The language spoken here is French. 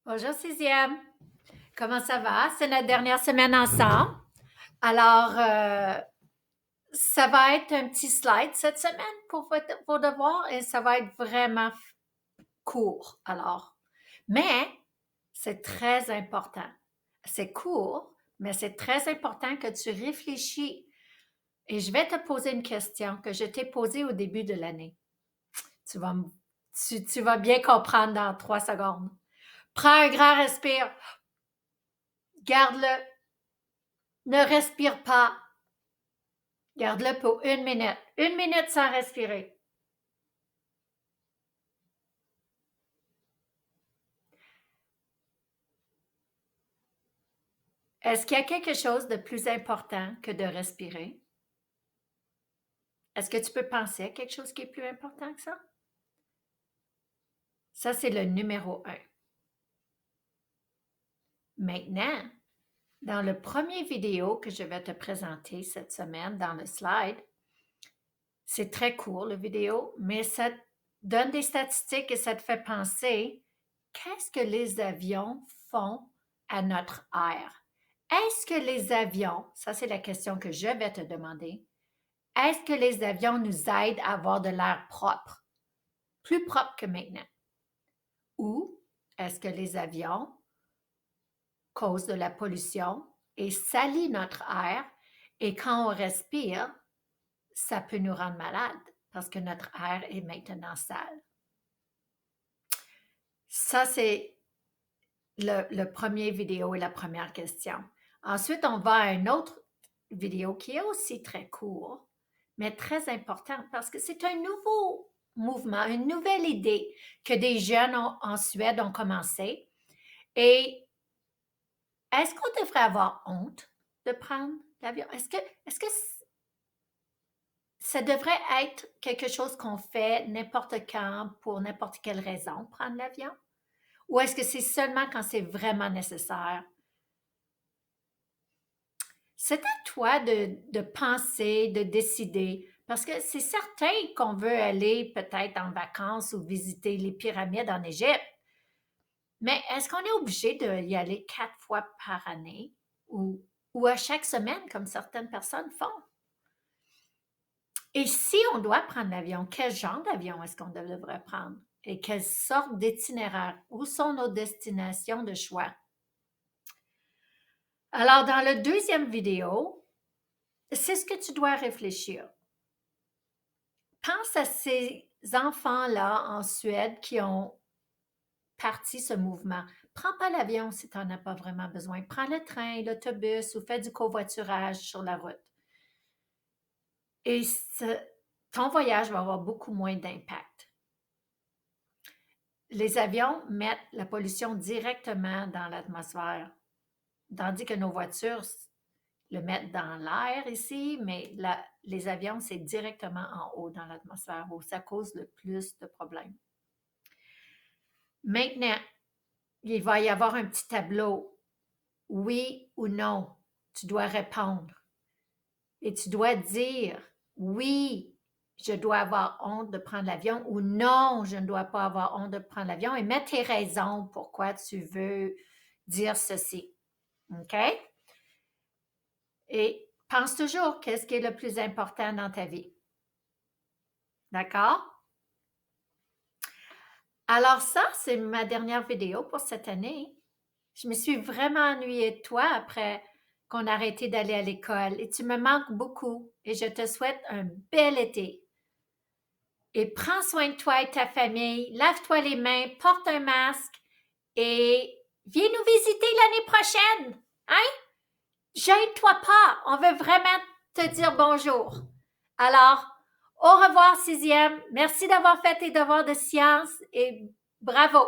Bonjour sixième. Comment ça va? C'est notre dernière semaine ensemble. Alors, ça va être un petit slide cette semaine pour vos devoirs et ça va être vraiment court. Alors, mais c'est très important. C'est court, mais c'est très important que tu réfléchis. Et je vais te poser une question que je t'ai posée au début de l'année. Tu vas, tu vas bien comprendre dans 3 secondes. Prends un grand respire. Garde-le. Ne respire pas. Garde-le pour 1 minute. 1 minute sans respirer. Est-ce qu'il y a quelque chose de plus important que de respirer? Est-ce que tu peux penser à quelque chose qui est plus important que ça? Ça, c'est le numéro 1. Maintenant, dans le premier vidéo que je vais te présenter cette semaine dans le slide, c'est très court, le vidéo, mais ça donne des statistiques et ça te fait penser qu'est-ce que les avions font à notre air? Est-ce que les avions, ça c'est la question que je vais te demander, est-ce que les avions nous aident à avoir de l'air propre, plus propre que maintenant? Ou est-ce que les avions causent de la pollution et salissent notre air et quand on respire, ça peut nous rendre malades parce que notre air est maintenant sale? Ça, c'est le premier vidéo et la première question. Ensuite, on va à une autre vidéo qui est aussi très court, mais très importante parce que c'est un nouveau mouvement, une nouvelle idée que des jeunes en Suède ont commencé. Et est-ce qu'on devrait avoir honte de prendre l'avion? Est-ce que ça devrait être quelque chose qu'on fait n'importe quand pour n'importe quelle raison, prendre l'avion? Ou est-ce que c'est seulement quand c'est vraiment nécessaire? C'est à toi de penser, de décider, parce que c'est certain qu'on veut aller peut-être en vacances ou visiter les pyramides en Égypte, mais est-ce qu'on est obligé d'y aller 4 fois par année ou à chaque semaine, comme certaines personnes font? Et si on doit prendre l'avion, quel genre d'avion est-ce qu'on devrait prendre? Et quelle sorte d'itinéraire? Où sont nos destinations de choix? Alors, dans la deuxième vidéo, c'est ce que tu dois réfléchir. Pense à ces enfants-là en Suède qui ont parti ce mouvement. Prends pas l'avion si tu n'en as pas vraiment besoin. Prends le train, l'autobus ou fais du covoiturage sur la route. Et ton voyage va avoir beaucoup moins d'impact. Les avions mettent la pollution directement dans l'atmosphère, tandis que nos voitures le mettent dans l'air ici, mais les avions, c'est directement en haut dans l'atmosphère où ça cause le plus de problèmes. Maintenant, il va y avoir un petit tableau. Oui ou non, tu dois répondre. Et tu dois dire oui, je dois avoir honte de prendre l'avion ou non, je ne dois pas avoir honte de prendre l'avion et mettre tes raisons pourquoi tu veux dire ceci. OK? Et pense toujours qu'est-ce qui est le plus important dans ta vie. D'accord? Alors ça, c'est ma dernière vidéo pour cette année. Je me suis vraiment ennuyée de toi après qu'on a arrêté d'aller à l'école et tu me manques beaucoup et je te souhaite un bel été. Et prends soin de toi et ta famille, lave-toi les mains, porte un masque et viens nous visiter l'année prochaine. Hein? Gêne-toi pas, on veut vraiment te dire bonjour. Alors, au revoir sixième, merci d'avoir fait tes devoirs de sciences et bravo.